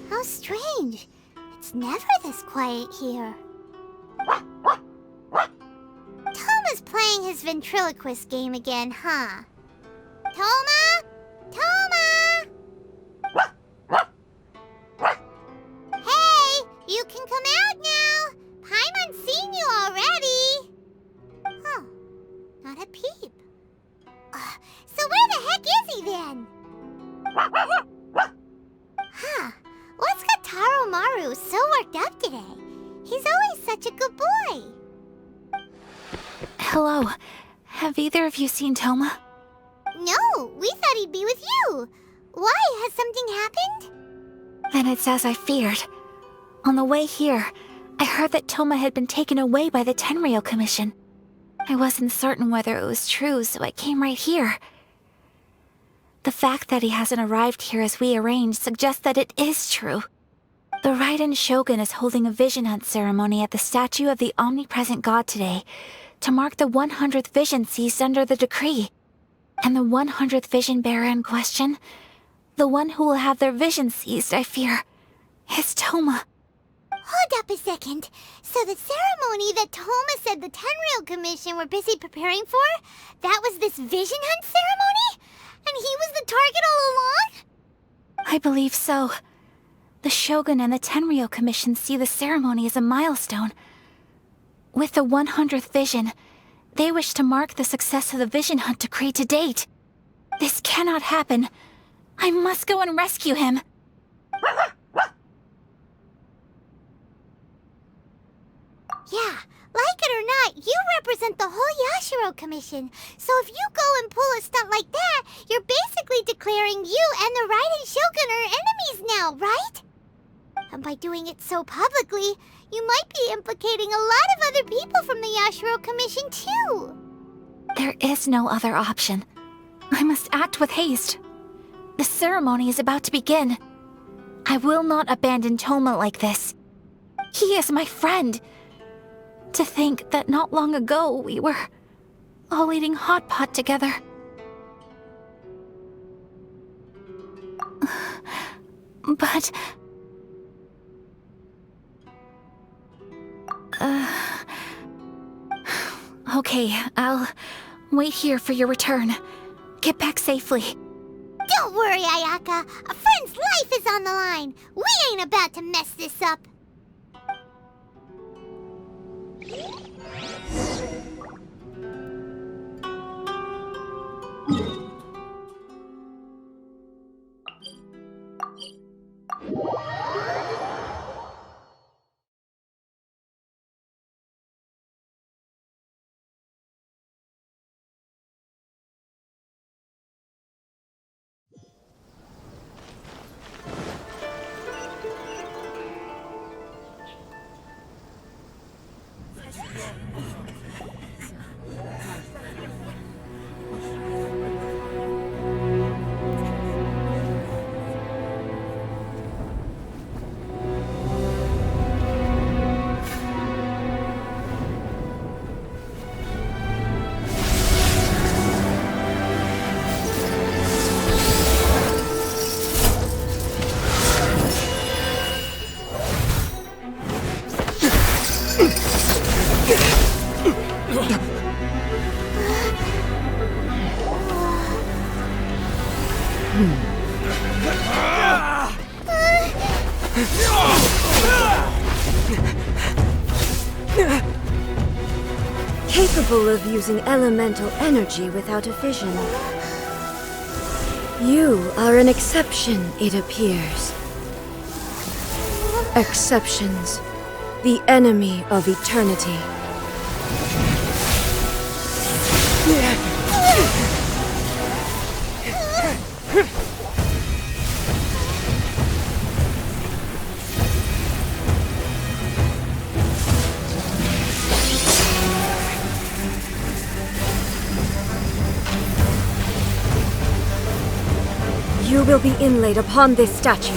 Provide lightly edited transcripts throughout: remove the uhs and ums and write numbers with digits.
How strange. It's never this quiet here. Toma's playing his ventriloquist game again, huh? Toma? Toma! Hey, you can come out now. Paimon's seen you already. Huh, not a peep. So where the heck is he then? Huh, what's got Taro Maru so worked up today? He's always such a good boy. Hello. Have either of you seen Toma? No, we thought he'd be with you. Why? Has something happened? Then it's as I feared. On the way here, I heard that Toma had been taken away by the Tenryou Commission. I wasn't certain whether it was true, so I came right here. The fact that he hasn't arrived here as we arranged suggests that it is true. The Raiden Shogun is holding a vision hunt ceremony at the statue of the omnipresent god today to mark the 100th vision seized under the decree. And the 100th vision bearer in question, the one who will have their vision seized, I fear, is Toma. Hold up a second. So the ceremony that Toma said the Tenryou Commission were busy preparing for, that was this vision hunt ceremony? And he was the target all along? I believe so. The Shogun and the Tenryou Commission see the ceremony as a milestone. With the 100th vision, they wish to mark the success of the vision hunt decree to date. This cannot happen. I must go and rescue him. Yeah, like it or not, you represent the whole Yashiro Commission. So if you go and pull a stunt like that, you're basically declaring you and the Raiden Shogun are enemies now, right? And by doing it so publicly, you might be implicating a lot of other people from the Yashiro Commission too. There is no other option. I must act with haste. The ceremony is about to begin. I will not abandon Toma like this. He is my friend. To think that not long ago we were all eating hot pot together. But... Okay, I'll wait here for your return. Get back safely. Don't worry, Ayaka. A friend's life is on the line. We ain't about to mess this up. Capable of using elemental energy without a vision. You are an exception, it appears. Exceptions The enemy of eternity. You will be inlaid upon this statue.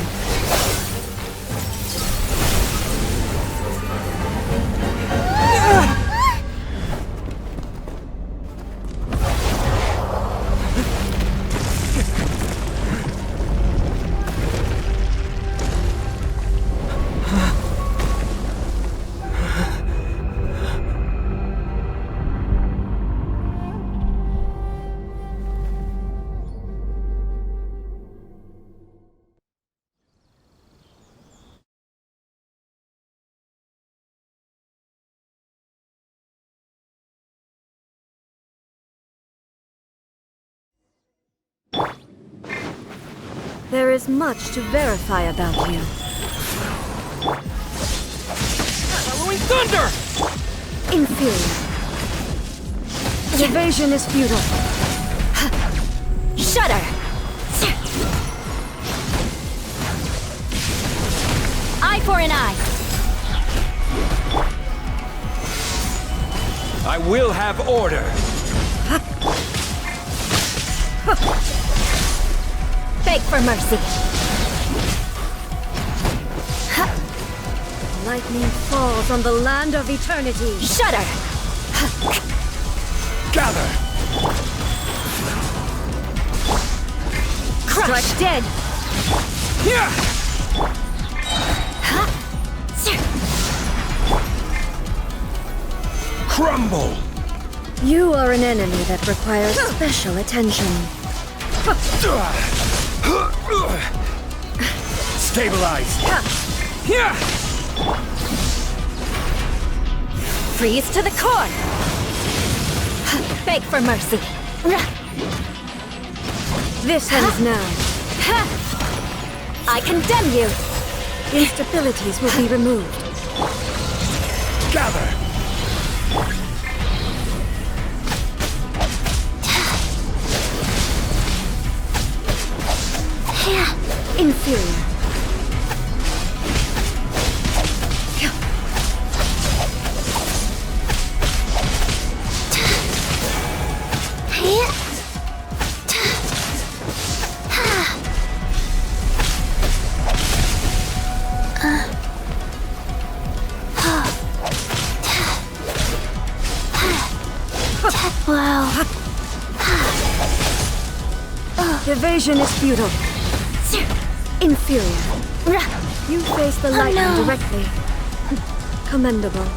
There is much to verify about you. Halloween thunder! Inferior. Evasion is futile. Shudder! Eye for an eye. I will have order. Beg for mercy. Lightning falls on the land of eternity. Shudder! Gather! Strike dead. Yeah! Crumble! You are an enemy that requires special attention. Stabilize! Yeah! Freeze to the core! Beg for mercy. This ends now. I condemn you! Instabilities will be removed. Gather! Inferior. Wow. Evasion is futile. Inferior. You face the lightning directly. Commendable.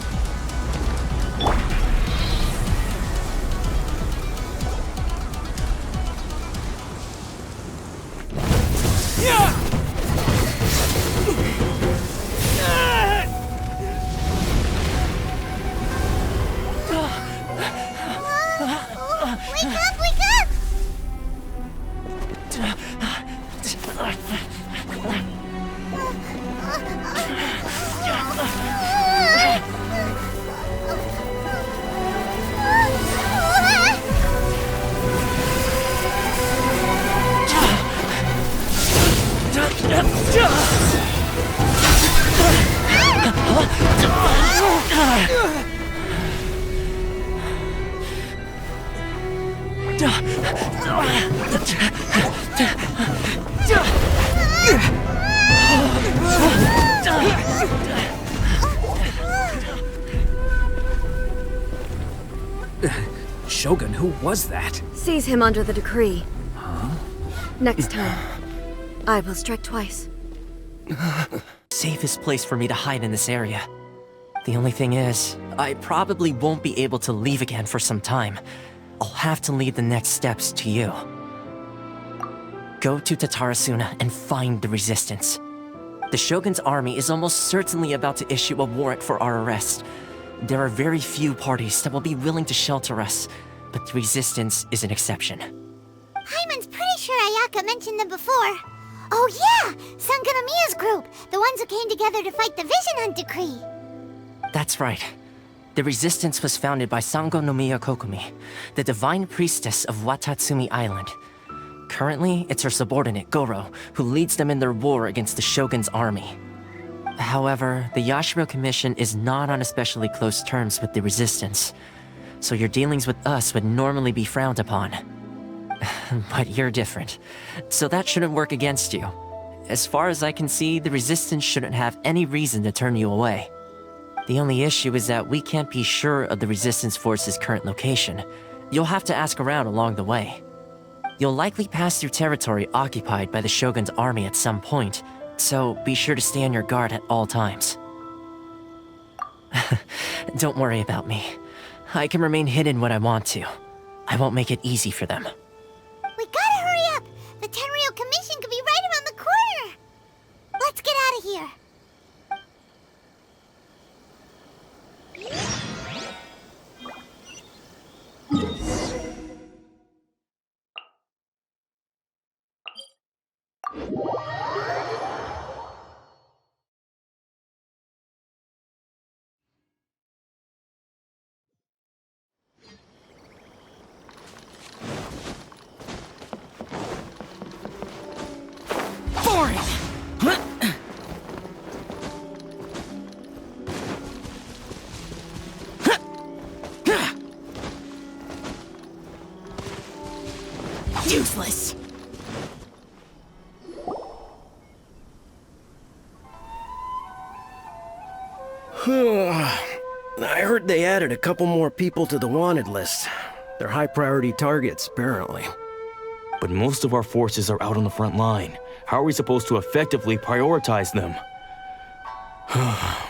Wake up, wake up! Shogun, who was that? Seize him under the decree. Next time, I will strike twice. Safest place for me to hide in this area. The only thing is, I probably won't be able to leave again for some time. I'll have to leave the next steps to you. Go to Tatarasuna and find the resistance. The Shogun's army is almost certainly about to issue a warrant for our arrest. There are very few parties that will be willing to shelter us, but the resistance is an exception. Hyman's pretty sure Ayaka mentioned them before. Oh yeah! Sanganamiya's group! The ones who came together to fight the Vision Hunt decree. That's right. The resistance was founded by Sango no Miya Kokumi, the divine priestess of Watatsumi Island. Currently, it's her subordinate, Goro, who leads them in their war against the Shogun's army. However, the Yashiro Commission is not on especially close terms with the resistance, so your dealings with us would normally be frowned upon. But you're different, so that shouldn't work against you. As far as I can see, the resistance shouldn't have any reason to turn you away. The only issue is that we can't be sure of the resistance force's current location. You'll have to ask around along the way. You'll likely pass through territory occupied by the Shogun's army at some point, so be sure to stay on your guard at all times. Don't worry about me. I can remain hidden when I want to. I won't make it easy for them. We gotta hurry up! The Tenryou Commission could be right around the corner! Let's get out of here! Useless. I heard they added a couple more people to the wanted list. They're high priority targets, apparently. But most of our forces are out on the front line. How are we supposed to effectively prioritize them?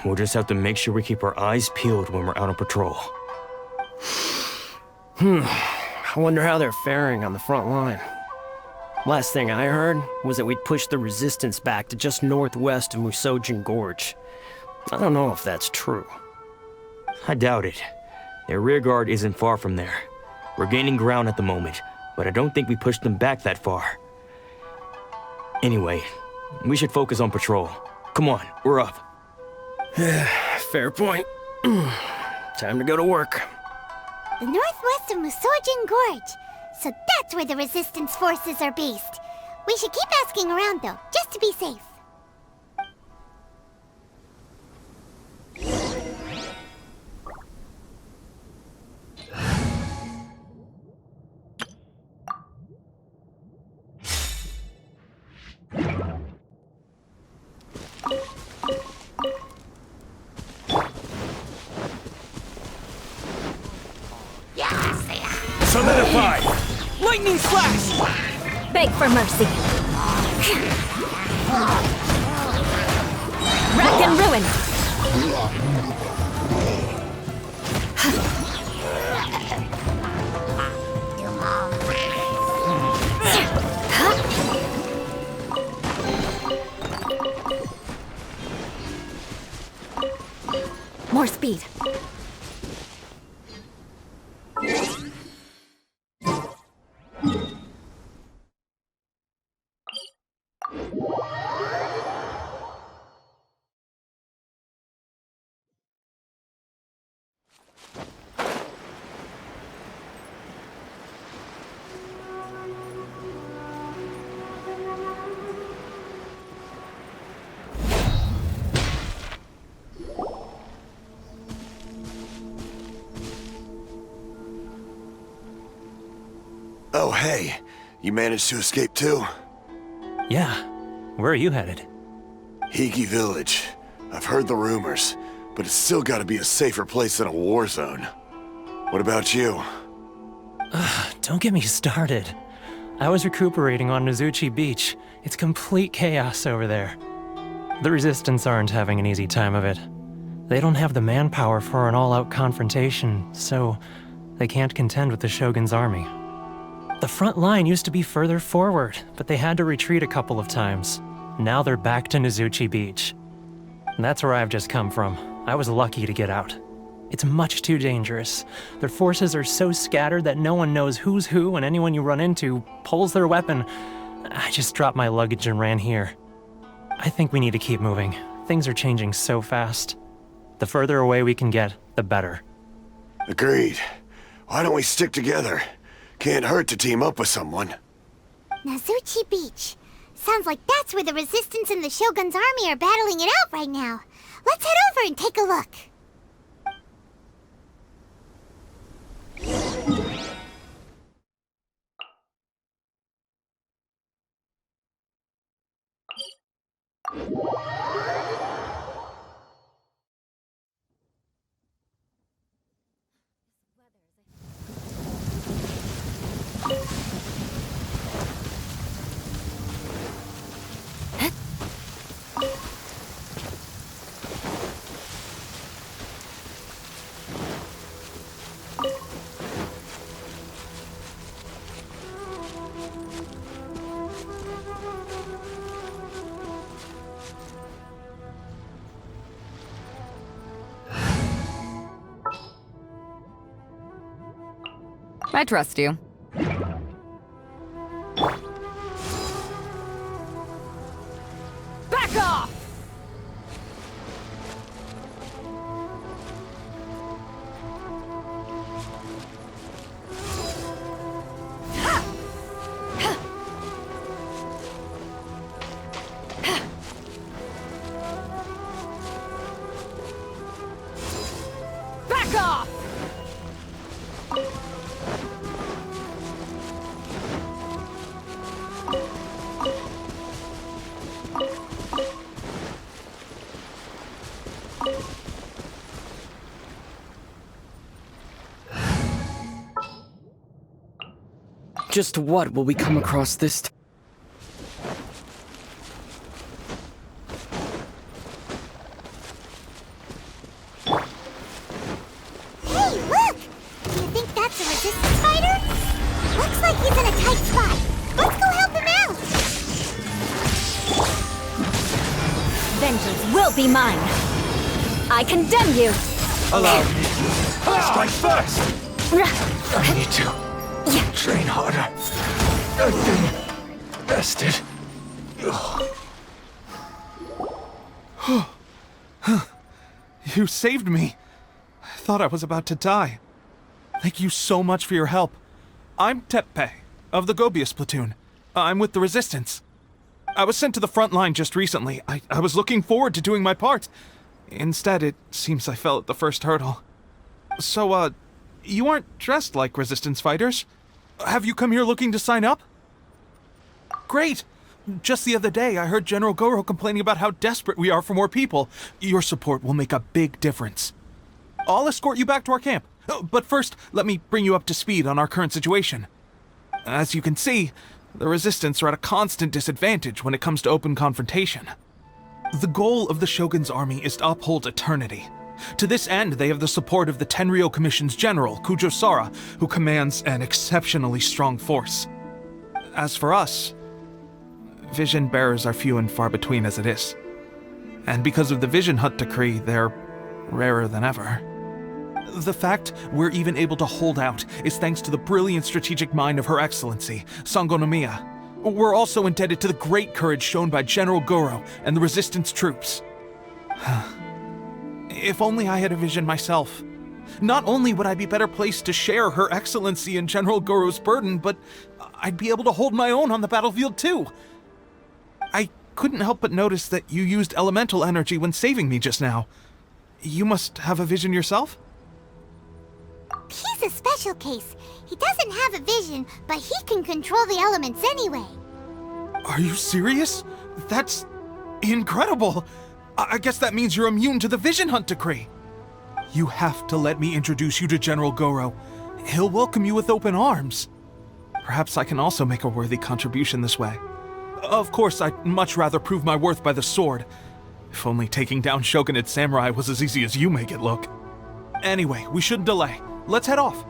We'll just have to make sure we keep our eyes peeled when we're out on patrol. I wonder how they're faring on the front line. Last thing I heard was that we'd pushed the resistance back to just northwest of Musojin Gorge. I don't know if that's true. I doubt it. Their rearguard isn't far from there. We're gaining ground at the moment, but I don't think we pushed them back that far. Anyway, we should focus on patrol. Come on, we're up. Fair point. Time to go to work. The northwest of Musojin Gorge. So that's where the resistance forces are based. We should keep asking around though, just to be safe. Solidify! Lightning flash! Beg for mercy. Rack and ruin. More speed. Oh, hey. You managed to escape too? Yeah. Where are you headed? Higi Village. I've heard the rumors, but it's still gotta be a safer place than a war zone. What about you? Don't get me started. I was recuperating on Nozuchi Beach. It's complete chaos over there. The Resistance aren't having an easy time of it. They don't have the manpower for an all-out confrontation, so they can't contend with the Shogun's army. The front line used to be further forward, but they had to retreat a couple of times. Now they're back to Nozuchi Beach. And that's where I've just come from. I was lucky to get out. It's much too dangerous. Their forces are so scattered that no one knows who's who, and anyone you run into pulls their weapon. I just dropped my luggage and ran here. I think we need to keep moving. Things are changing so fast. The further away we can get, the better. Agreed. Why don't we stick together? Can't hurt to team up with someone. Nazuchi Beach. Sounds like that's where the Resistance and the Shogun's army are battling it out right now. Let's head over and take a look. I trust you. Back off! Back off! Just what will we come across this time? Hey, look! Do you think that's a Resistance fighter? Looks like he's in a tight spot. Let's go help him out! Vengeance will be mine. I condemn you. Allow me. Strike first! I need to train harder. I've been bested. You saved me. I thought I was about to die. Thank you so much for your help. I'm Teppei, of the Gobius platoon. I'm with the Resistance. I was sent to the front line just recently. I was looking forward to doing my part. Instead, it seems I fell at the first hurdle. So, you aren't dressed like Resistance fighters. Have you come here looking to sign up? Great! Just the other day, I heard General Goro complaining about how desperate we are for more people. Your support will make a big difference. I'll escort you back to our camp. But first, let me bring you up to speed on our current situation. As you can see, the Resistance are at a constant disadvantage when it comes to open confrontation. The goal of the Shogun's army is to uphold eternity. To this end, they have the support of the Tenryou Commission's general, Kujosara, who commands an exceptionally strong force. As for us, vision bearers are few and far between as it is. And because of the Vision Hut decree, they're rarer than ever. The fact we're even able to hold out is thanks to the brilliant strategic mind of Her Excellency, Sango no Miya. We're also indebted to the great courage shown by General Goro and the Resistance troops. If only I had a vision myself. Not only would I be better placed to share Her Excellency and General Goro's burden, but I'd be able to hold my own on the battlefield too. I couldn't help but notice that you used elemental energy when saving me just now. You must have a vision yourself? He's a special case. He doesn't have a vision, but he can control the elements anyway. Are you serious? That's incredible. I guess that means you're immune to the Vision Hunt decree. You have to let me introduce you to General Goro. He'll welcome you with open arms. Perhaps I can also make a worthy contribution this way. Of course, I'd much rather prove my worth by the sword. If only taking down Shogunate samurai was as easy as you make it look. Anyway, we shouldn't delay. Let's head off.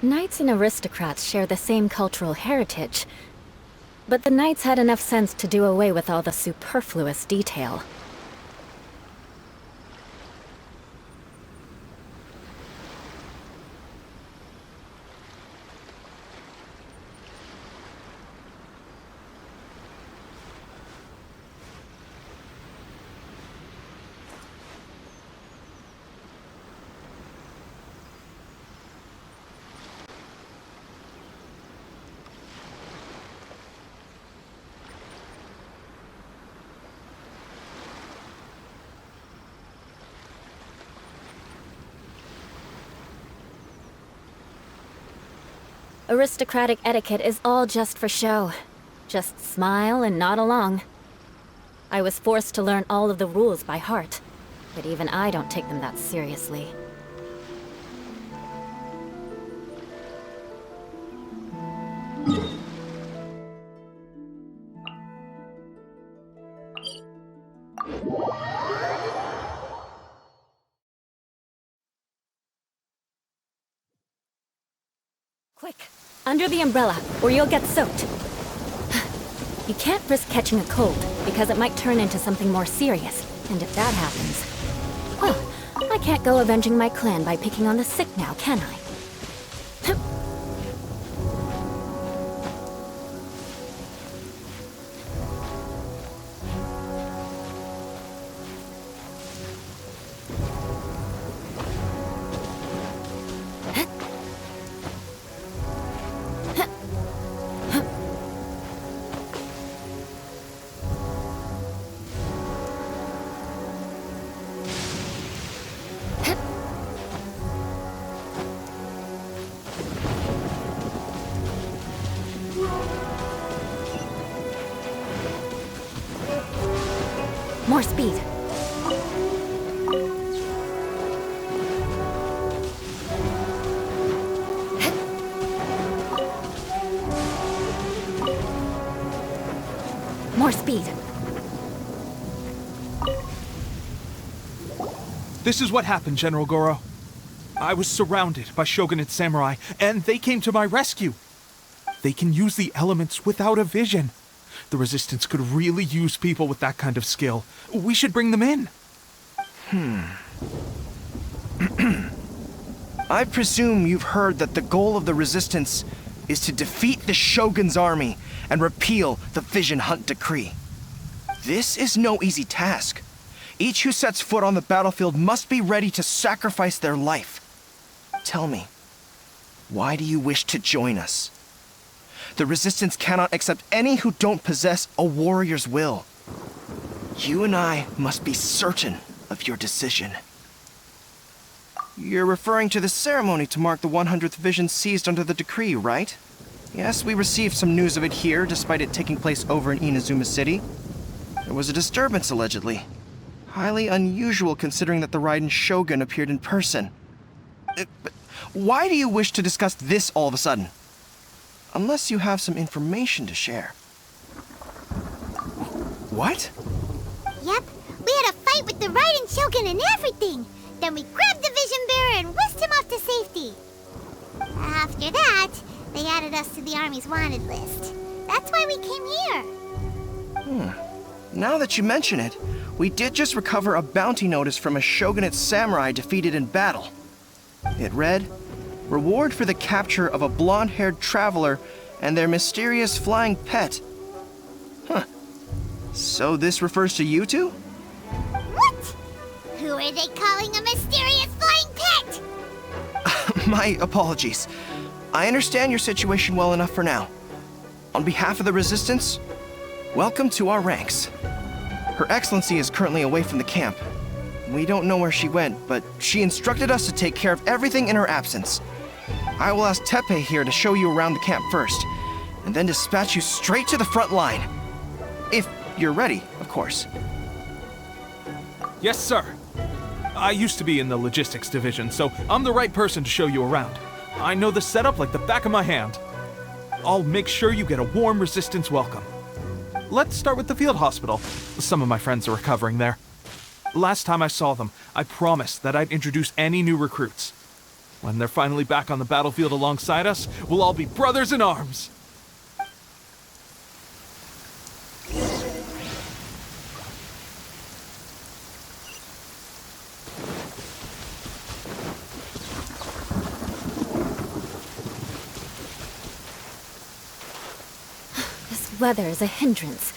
Knights and aristocrats share the same cultural heritage, but the knights had enough sense to do away with all the superfluous detail. Aristocratic etiquette is all just for show. Just smile and nod along. I was forced to learn all of the rules by heart, but even I don't take them that seriously. Quick! Under the umbrella, or you'll get soaked. You can't risk catching a cold, because it might turn into something more serious. And if that happens... well, I can't go avenging my clan by picking on the sick now, can I? More speed. More speed. This is what happened, General Goro. I was surrounded by shogunate samurai, and they came to my rescue. They can use the elements without a vision. The Resistance could really use people with that kind of skill. We should bring them in. I presume you've heard that the goal of the Resistance is to defeat the Shogun's army and repeal the Vision Hunt Decree. This is no easy task. Each who sets foot on the battlefield must be ready to sacrifice their life. Tell me, why do you wish to join us? The Resistance cannot accept any who don't possess a warrior's will. You and I must be certain of your decision. You're referring to the ceremony to mark the 100th Vision seized under the decree, right? Yes, we received some news of it here, despite it taking place over in Inazuma City. There was a disturbance, allegedly. Highly unusual considering that the Raiden Shogun appeared in person. But why do you wish to discuss this all of a sudden? Unless you have some information to share. What? Yep, we had a fight with the Raiden Shogun and everything. Then we grabbed the Vision Bearer and whisked him off to safety. After that, they added us to the Army's wanted list. That's why we came here. Now that you mention it, we did just recover a bounty notice from a shogunate samurai defeated in battle. It read, "Reward for the capture of a blonde-haired traveler and their mysterious flying pet." So this refers to you two? What? Who are they calling a mysterious flying pet? My apologies. I understand your situation well enough for now. On behalf of the Resistance, welcome to our ranks. Her Excellency is currently away from the camp. We don't know where she went, but she instructed us to take care of everything in her absence. I will ask Teppei here to show you around the camp first, and then dispatch you straight to the front line. If you're ready, of course. Yes, sir. I used to be in the logistics division, so I'm the right person to show you around. I know the setup like the back of my hand. I'll make sure you get a warm Resistance welcome. Let's start with the field hospital. Some of my friends are recovering there. Last time I saw them, I promised that I'd introduce any new recruits. When they're finally back on the battlefield alongside us, we'll all be brothers in arms. This weather is a hindrance.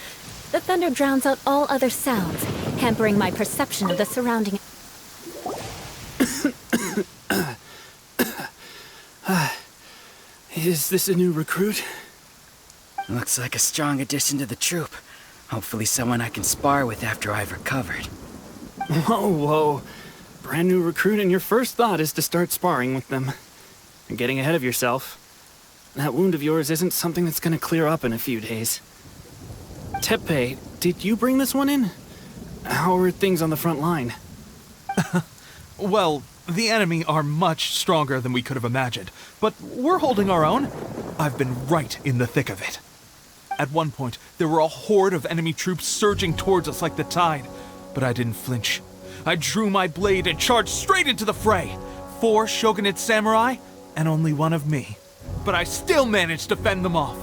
The thunder drowns out all other sounds, hampering my perception of the surrounding... Is this a new recruit? Looks like a strong addition to the troop. Hopefully someone I can spar with after I've recovered. Whoa. Brand new recruit and your first thought is to start sparring with them. You're getting ahead of yourself. That wound of yours isn't something that's gonna clear up in a few days. Teppei, did you bring this one in? How are things on the front line? Well, the enemy are much stronger than we could have imagined, but we're holding our own. I've been right in the thick of it. At one point, there were a horde of enemy troops surging towards us like the tide, but I didn't flinch. I drew my blade and charged straight into the fray. 4 shogunate samurai, and only one of me. But I still managed to fend them off.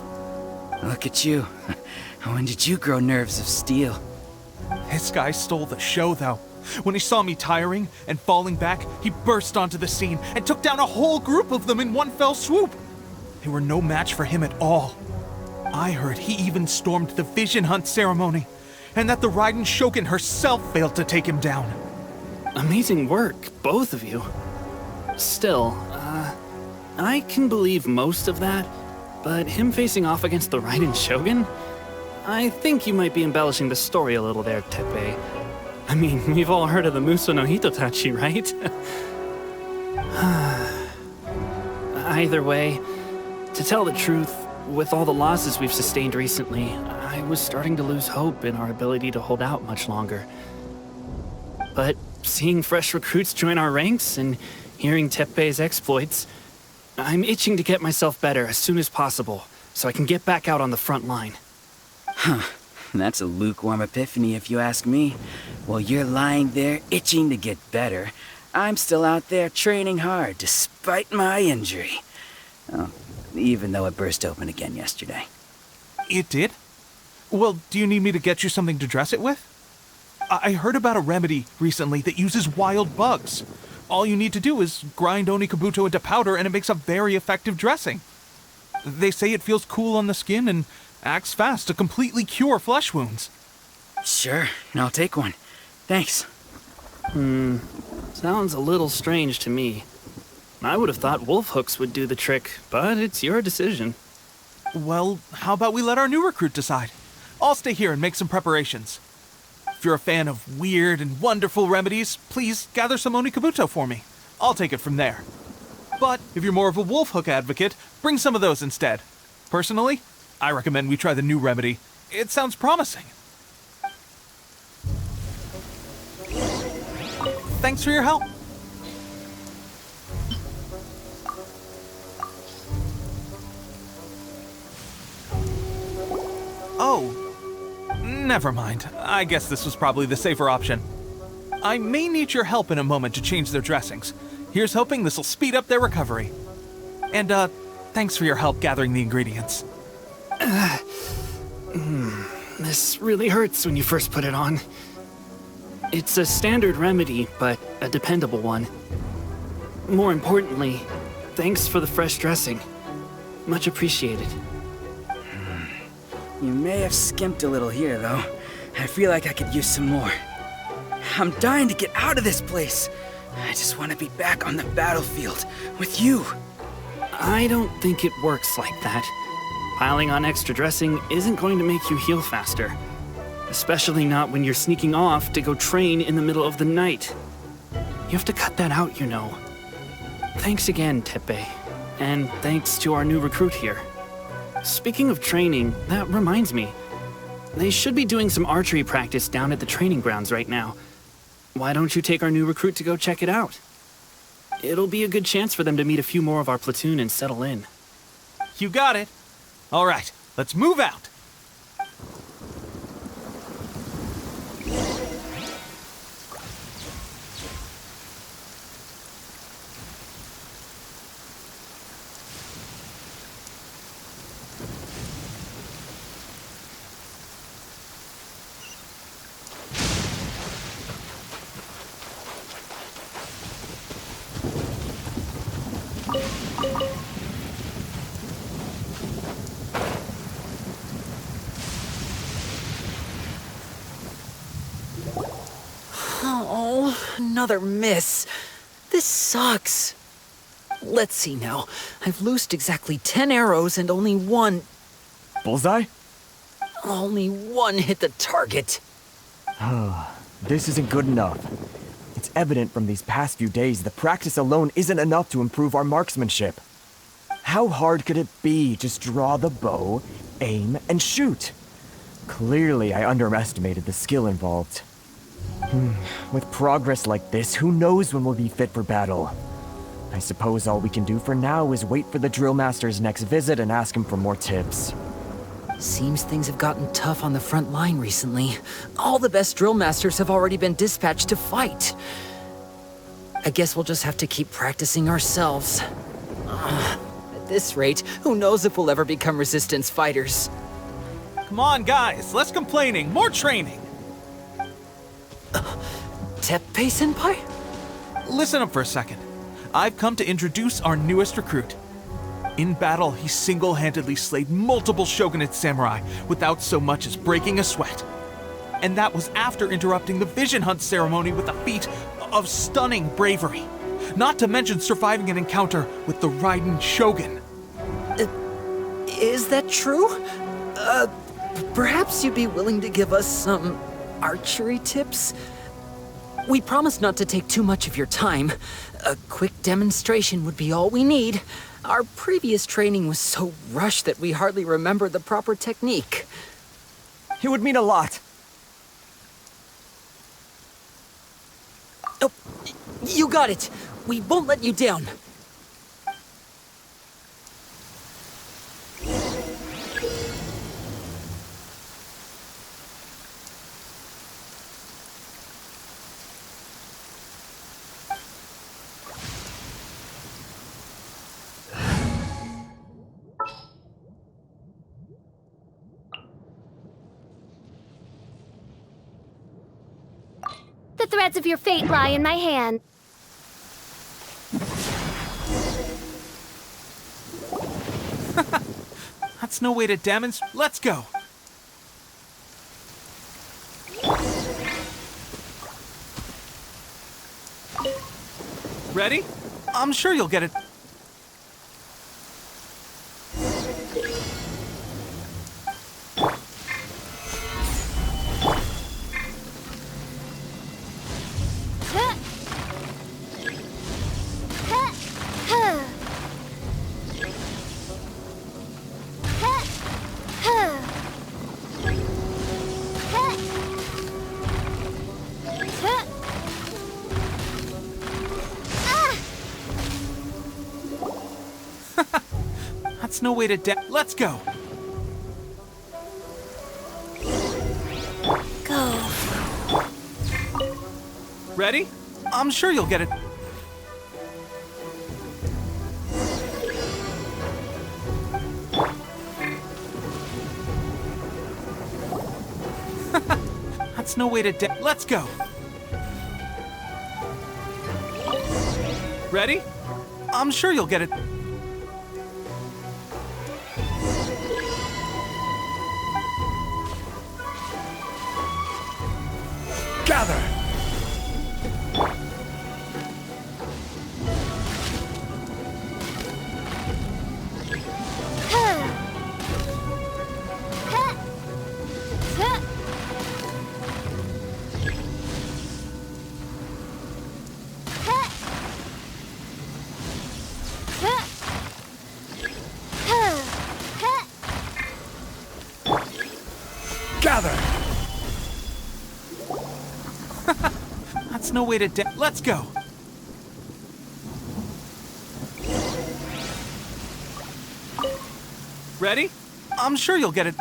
Look at you. When did you grow nerves of steel? This guy stole the show, though. When he saw me tiring and falling back, he burst onto the scene and took down a whole group of them in one fell swoop. They were no match for him at all. I heard he even stormed the vision hunt ceremony, and that the raiden shogun herself failed to take him down. Amazing work, both of you. Still, I can believe most of that, but him facing off against the raiden shogun? I think you might be embellishing the story a little there, Teppei. I mean, we've all heard of the Muso no Hitotachi, right? Either way, to tell the truth, with all the losses we've sustained recently, I was starting to lose hope in our ability to hold out much longer. But seeing fresh recruits join our ranks and hearing Teppei's exploits, I'm itching to get myself better as soon as possible, so I can get back out on the front line. Huh. That's a lukewarm epiphany if you ask me. While you're lying there itching to get better, I'm still out there training hard despite my injury. Oh, even though it burst open again yesterday. It did? Well, do you need me to get you something to dress it with? I heard about a remedy recently that uses wild bugs. All you need to do is grind Onikabuto into powder and it makes a very effective dressing. They say it feels cool on the skin and acts fast to completely cure flesh wounds. Sure, I'll take one. Thanks. Sounds a little strange to me. I would have thought wolf hooks would do the trick, but it's your decision. Well, how about we let our new recruit decide? I'll stay here and make some preparations. If you're a fan of weird and wonderful remedies, please gather some Onikabuto for me. I'll take it from there. But if you're more of a wolf hook advocate, bring some of those instead. Personally, I recommend we try the new remedy. It sounds promising. Thanks for your help. Oh, never mind. I guess this was probably the safer option. I may need your help in a moment to change their dressings. Here's hoping this'll speed up their recovery. And, thanks for your help gathering the ingredients. This really hurts when you first put it on. It's a standard remedy, but a dependable one. More importantly, thanks for the fresh dressing. Much appreciated. You may have skimped a little here, though. I feel like I could use some more. I'm dying to get out of this place. I just want to be back on the battlefield with you. I don't think it works like that. Piling on extra dressing isn't going to make you heal faster. Especially not when you're sneaking off to go train in the middle of the night. You have to cut that out, you know. Thanks again, Teppei. And thanks to our new recruit here. Speaking of training, that reminds me. They should be doing some archery practice down at the training grounds right now. Why don't you take our new recruit to go check it out? It'll be a good chance for them to meet a few more of our platoon and settle in. You got it. All right, let's move out. Another miss. This sucks. Let's see now. I've loosed exactly 10 arrows and only one... Bullseye? Only one hit the target. This isn't good enough. It's evident from these past few days the practice alone isn't enough to improve our marksmanship. How hard could it be? Just draw the bow, aim, and shoot. Clearly, I underestimated the skill involved. With progress like this, who knows when we'll be fit for battle? I suppose all we can do for now is wait for the drill master's next visit and ask him for more tips. Seems things have gotten tough on the front line recently. All the best drill masters have already been dispatched to fight. I guess we'll just have to keep practicing ourselves. At this rate, who knows if we'll ever become resistance fighters. Come on, guys, less complaining, more training. Teppei-senpai? Listen up for a second. I've come to introduce our newest recruit. In battle, he single-handedly slayed multiple shogunate samurai without so much as breaking a sweat. And that was after interrupting the vision hunt ceremony with a feat of stunning bravery. Not to mention surviving an encounter with the Raiden shogun. Is that true? Perhaps you'd be willing to give us some archery tips? We promise not to take too much of your time. A quick demonstration would be all we need. Our previous training was so rushed that we hardly remember the proper technique. It would mean a lot. Oh, you got it. We won't let you down. The threads of your fate lie in my hand. That's no way to demonstrate. Let's go. Ready? I'm sure you'll get it. That's no way to Let's go. Go. Ready? I'm sure you'll get it. That's no way to Let's go. Ready? I'm sure you'll get it. Gather! Gather! That's no way to Let's go! Ready? I'm sure you'll get it.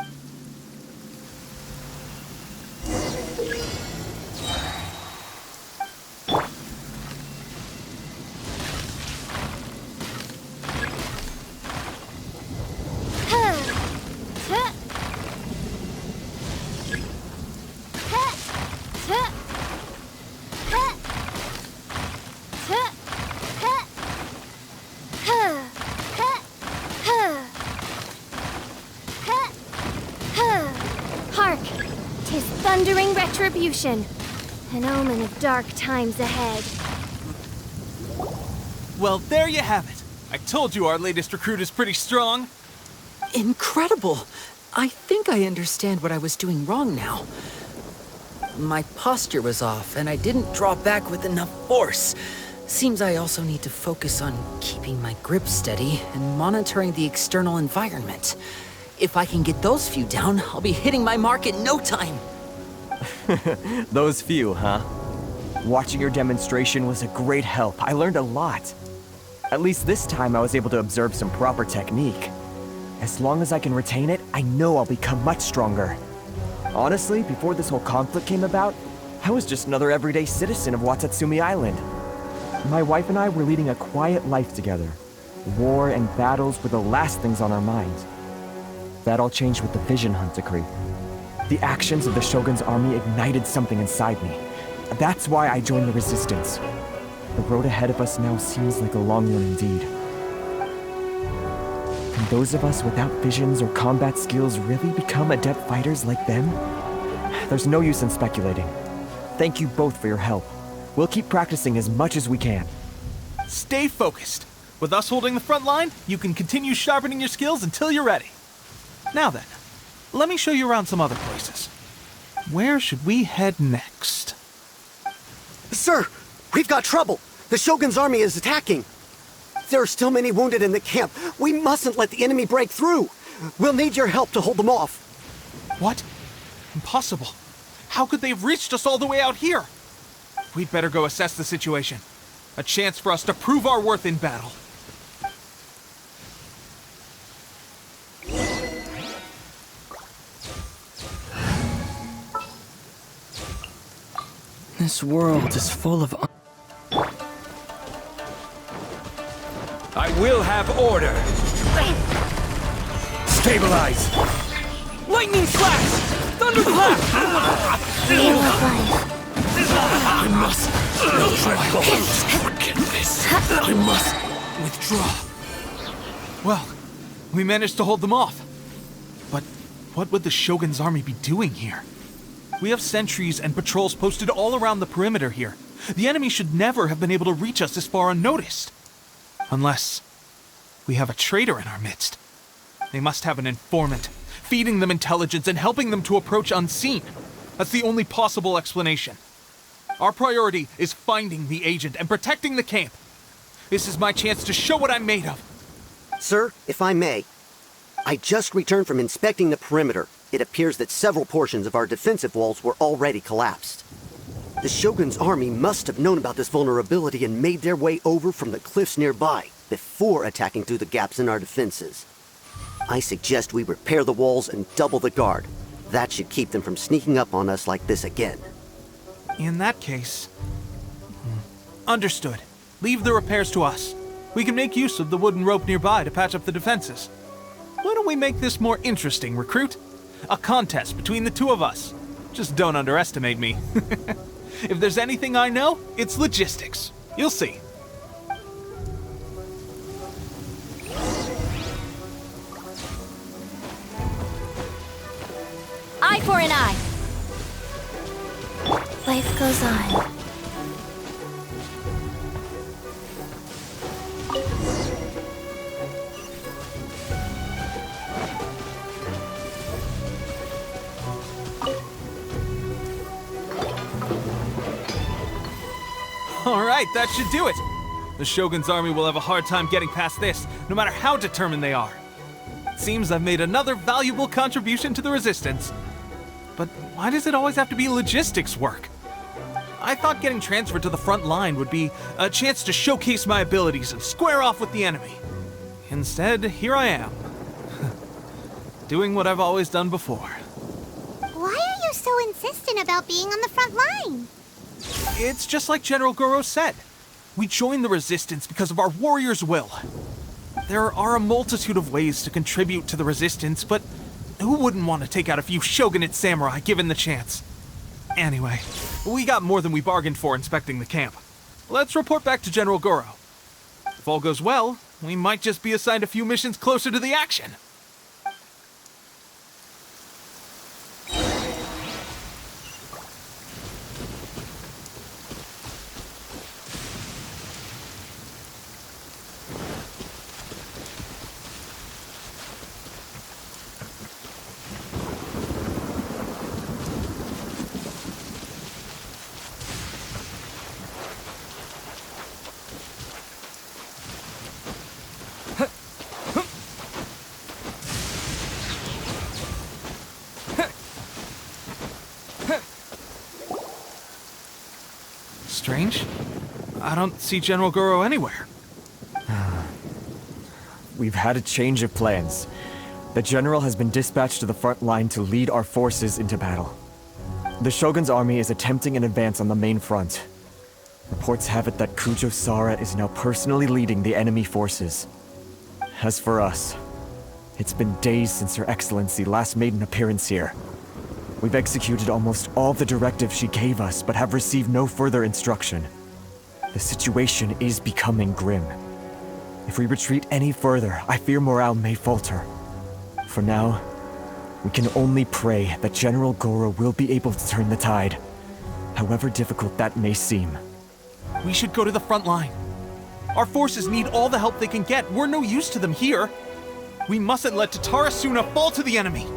Hark! 'Tis thundering retribution. An omen of dark times ahead. Well, there you have it. I told you our latest recruit is pretty strong. Incredible! I think I understand what I was doing wrong now. My posture was off, and I didn't draw back with enough force. Seems I also need to focus on keeping my grip steady and monitoring the external environment. If I can get those few down, I'll be hitting my mark in no time. Those few, huh? Watching your demonstration was a great help. I learned a lot. At least this time I was able to observe some proper technique. As long as I can retain it, I know I'll become much stronger. Honestly, before this whole conflict came about, I was just another everyday citizen of Watatsumi Island. My wife and I were leading a quiet life together. War and battles were the last things on our minds. That all changed with the Vision Hunt decree. The actions of the Shogun's army ignited something inside me. That's why I joined the Resistance. The road ahead of us now seems like a long one indeed. Can those of us without visions or combat skills really become adept fighters like them? There's no use in speculating. Thank you both for your help. We'll keep practicing as much as we can. Stay focused. With us holding the front line, you can continue sharpening your skills until you're ready. Now then, let me show you around some other places. Where should we head next? Sir, we've got trouble. The Shogun's army is attacking. There are still many wounded in the camp. We mustn't let the enemy break through. We'll need your help to hold them off. What? Impossible. How could they have reached us all the way out here? We'd better go assess the situation. A chance for us to prove our worth in battle. This world is full of... I will have order! Stabilize! Lightning slash! Thunderclap! I must forget this. I must withdraw. Well, we managed to hold them off. But what would the Shogun's army be doing here? We have sentries and patrols posted all around the perimeter here. The enemy should never have been able to reach us this far unnoticed. Unless we have a traitor in our midst. They must have an informant, feeding them intelligence and helping them to approach unseen. That's the only possible explanation. Our priority is finding the agent and protecting the camp. This is my chance to show what I'm made of. Sir, if I may, I just returned from inspecting the perimeter. It appears that several portions of our defensive walls were already collapsed. The Shogun's army must have known about this vulnerability and made their way over from the cliffs nearby before attacking through the gaps in our defenses. I suggest we repair the walls and double the guard. That should keep them from sneaking up on us like this again. In that case... Understood. Leave the repairs to us. We can make use of the wooden rope nearby to patch up the defenses. Why don't we make this more interesting, recruit? A contest between the two of us. Just don't underestimate me. If there's anything I know, it's logistics. You'll see. Eye for an eye. Life goes on. Alright, that should do it. The Shogun's army will have a hard time getting past this, no matter how determined they are. It seems I've made another valuable contribution to the Resistance. But why does it always have to be logistics work? I thought getting transferred to the front line would be a chance to showcase my abilities and square off with the enemy. Instead, here I am. Doing what I've always done before. Why are you so insistent about being on the front line? It's just like General Goro said. We joined the Resistance because of our warrior's will. There are a multitude of ways to contribute to the Resistance, but who wouldn't want to take out a few shogunate samurai given the chance? Anyway, we got more than we bargained for inspecting the camp. Let's report back to General Goro. If all goes well, we might just be assigned a few missions closer to the action. strange. I don't see General Goro anywhere. We've had a change of plans. The general has been dispatched to the front line to lead our forces into battle. The Shogun's army is attempting an advance on the main front. Reports have it that Kujo Sara is now personally leading the enemy forces. As for us, it's been days since Her Excellency last made an appearance here. We've executed almost all the directives she gave us, but have received no further instruction. The situation is becoming grim. If we retreat any further, I fear morale may falter. For now, we can only pray that General Goro will be able to turn the tide, however difficult that may seem. We should go to the front line. Our forces need all the help they can get. We're no use to them here. We mustn't let Tatarasuna fall to the enemy.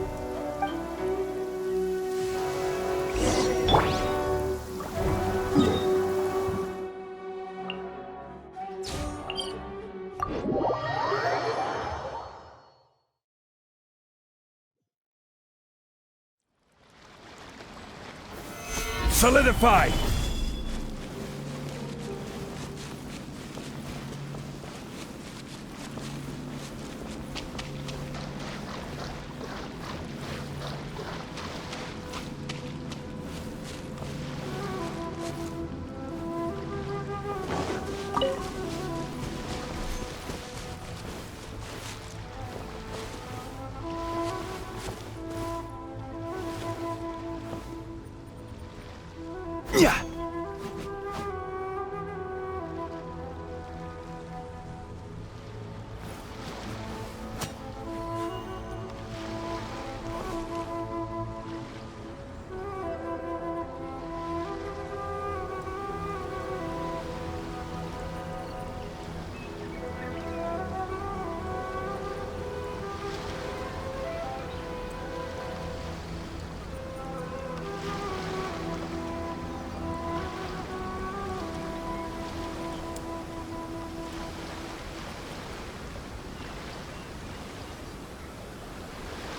Solidify! Yeah.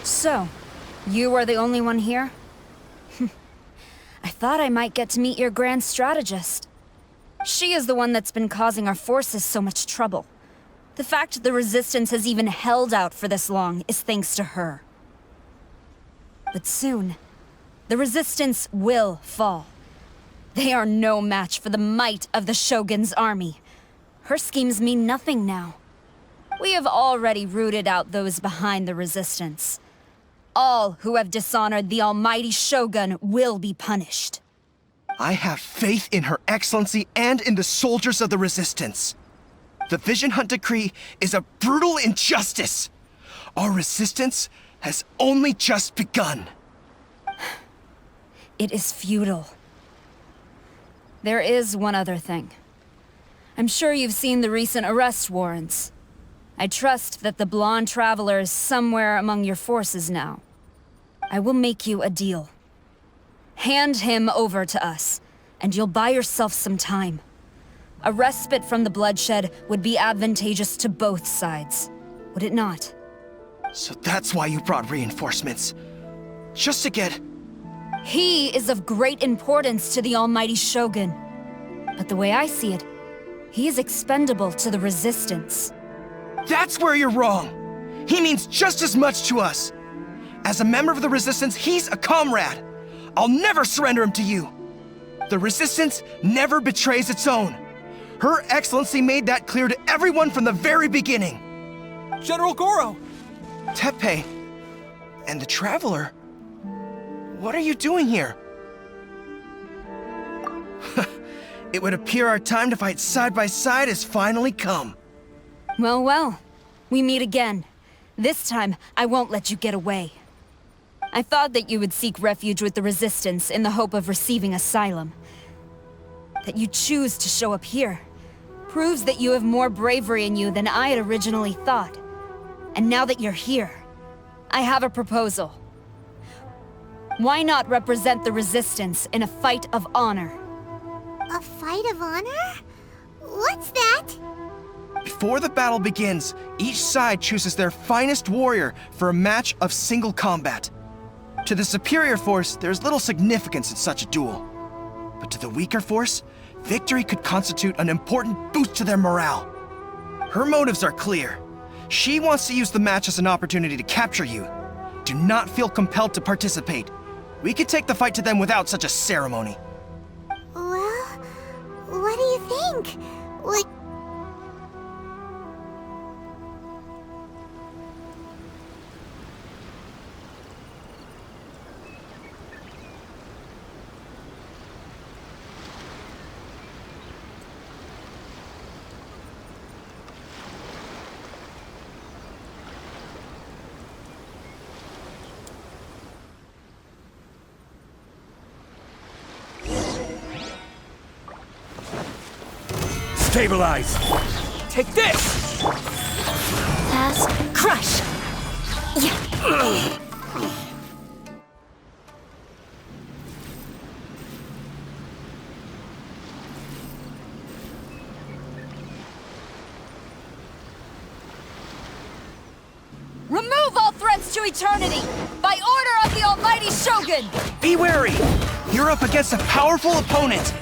So, you are the only one here? I thought I might get to meet your grand strategist. She is the one that's been causing our forces so much trouble. The fact the Resistance has even held out for this long is thanks to her. But soon, the Resistance will fall. They are no match for the might of the Shogun's army. Her schemes mean nothing now. We have already rooted out those behind the Resistance. All who have dishonored the almighty Shogun will be punished. I have faith in Her Excellency and in the soldiers of the Resistance. The Vision Hunt Decree is a brutal injustice. Our resistance has only just begun. It is futile. There is one other thing. I'm sure you've seen the recent arrest warrants. I trust that the blonde traveler is somewhere among your forces now. I will make you a deal. Hand him over to us, and you'll buy yourself some time. A respite from the bloodshed would be advantageous to both sides, would it not? So that's why you brought reinforcements. Just to get... He is of great importance to the almighty Shogun. But the way I see it, he is expendable to the Resistance. That's where you're wrong. He means just as much to us. As a member of the Resistance, he's a comrade. I'll never surrender him to you. The Resistance never betrays its own. Her Excellency made that clear to everyone from the very beginning. General Goro! Teppei and the Traveler? What are you doing here? It would appear our time to fight side by side has finally come. Well, well. We meet again. This time, I won't let you get away. I thought that you would seek refuge with the Resistance in the hope of receiving asylum. That you choose to show up here proves that you have more bravery in you than I had originally thought. And now that you're here, I have a proposal. Why not represent the Resistance in a fight of honor? A fight of honor? What's that? Before the battle begins, each side chooses their finest warrior for a match of single combat. To the superior force, there's little significance in such a duel. But to the weaker force, victory could constitute an important boost to their morale. Her motives are clear. She wants to use the match as an opportunity to capture you. Do not feel compelled to participate. We could take the fight to them without such a ceremony. Well, what do you think? Like... Stabilize! Take this! Pass. Crush! Yeah. Remove all threats to eternity! By order of the Almighty Shogun! Be wary! You're up against a powerful opponent!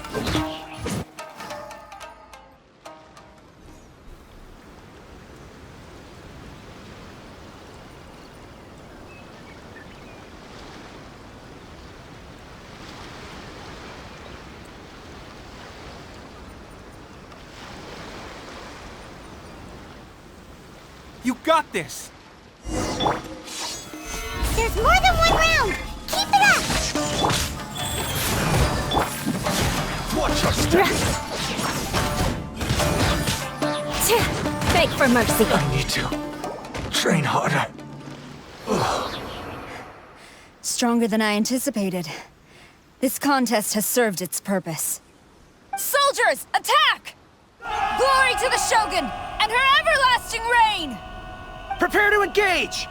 You got this! There's more than one round! Keep it up! Watch your step! Beg for mercy. I need to train harder. Stronger than I anticipated. This contest has served its purpose. Soldiers, attack! Glory to the Shogun and her everlasting reign! Prepare to engage!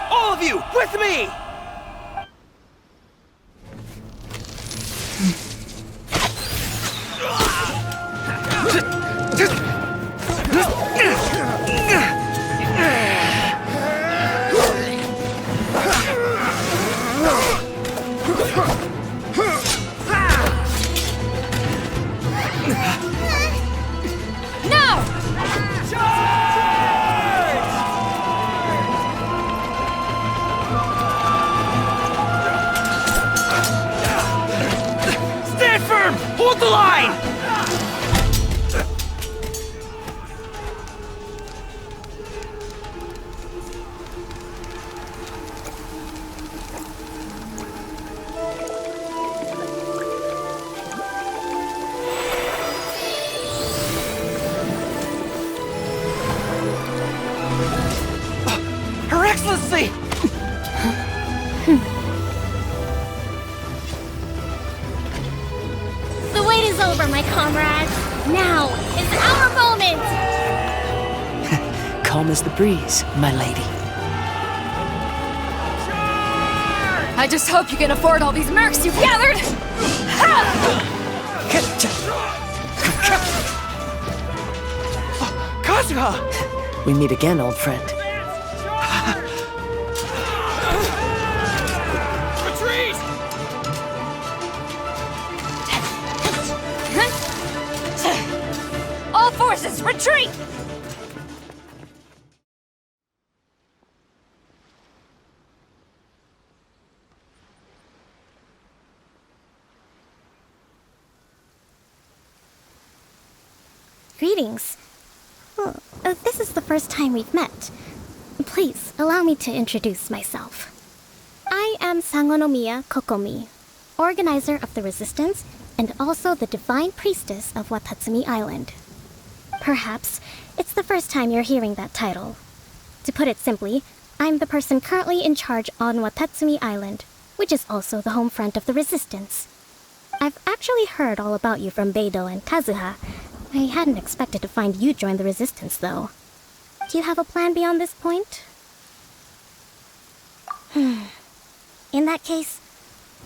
All of you, with me! Hold the line! Her Excellency! The wait is over, my comrades. Now is our moment! Calm as the breeze, my lady. I just hope you can afford all these mercs you've gathered! Kazuha! We meet again, old friend. Retreat! All forces, retreat! Greetings. Well, this is the first time we've met. Please, allow me to introduce myself. I am Sangonomiya Kokomi, organizer of the Resistance and also the Divine Priestess of Watatsumi Island. Perhaps it's the first time you're hearing that title. To put it simply, I'm the person currently in charge on Watatsumi Island, which is also the home front of the Resistance. I've actually heard all about you from Beidou and Kazuha. I hadn't expected to find you join the Resistance, though. Do you have a plan beyond this point? In that case,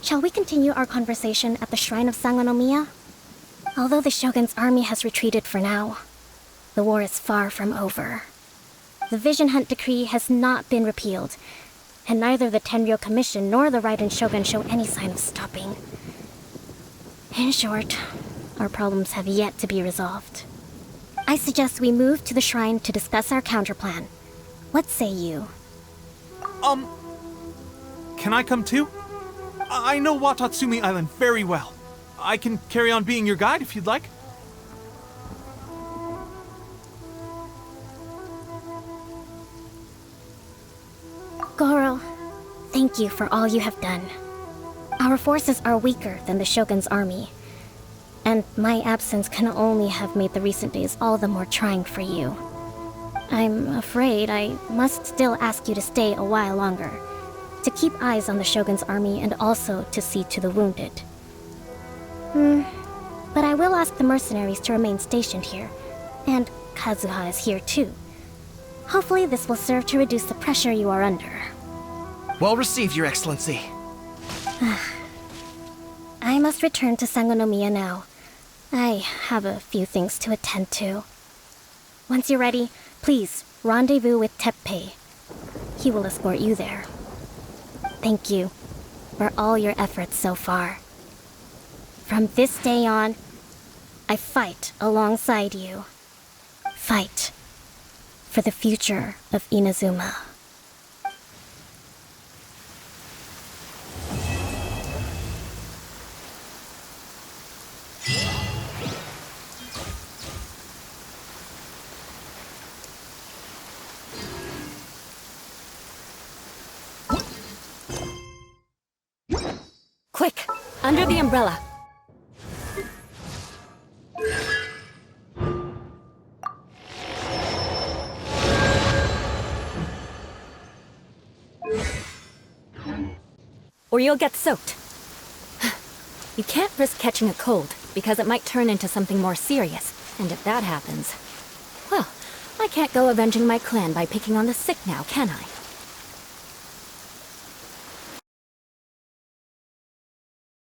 shall we continue our conversation at the Shrine of Sangonomiya? Although the Shogun's army has retreated for now, the war is far from over. The Vision Hunt Decree has not been repealed, and neither the Tenryou Commission nor the Raiden Shogun show any sign of stopping. In short, our problems have yet to be resolved. I suggest we move to the shrine to discuss our counterplan. What say you? Can I come too? I know Watatsumi Island very well. I can carry on being your guide if you'd like. Goro, thank you for all you have done. Our forces are weaker than the Shogun's army, and my absence can only have made the recent days all the more trying for you. I'm afraid I must still ask you to stay a while longer, to keep eyes on the Shogun's army and also to see to the wounded. But I will ask the mercenaries to remain stationed here, and Kazuha is here too. Hopefully this will serve to reduce the pressure you are under. Well received, Your Excellency. I must return to Sangonomiya now. I have a few things to attend to. Once you're ready, please rendezvous with Teppei. He will escort you there. Thank you for all your efforts so far. From this day on, I fight alongside you. Fight for the future of Inazuma. Quick! Under the umbrella! Or you'll get soaked. You can't risk catching a cold, because it might turn into something more serious, and if that happens... well, I can't go avenging my clan by picking on the sick now, can I?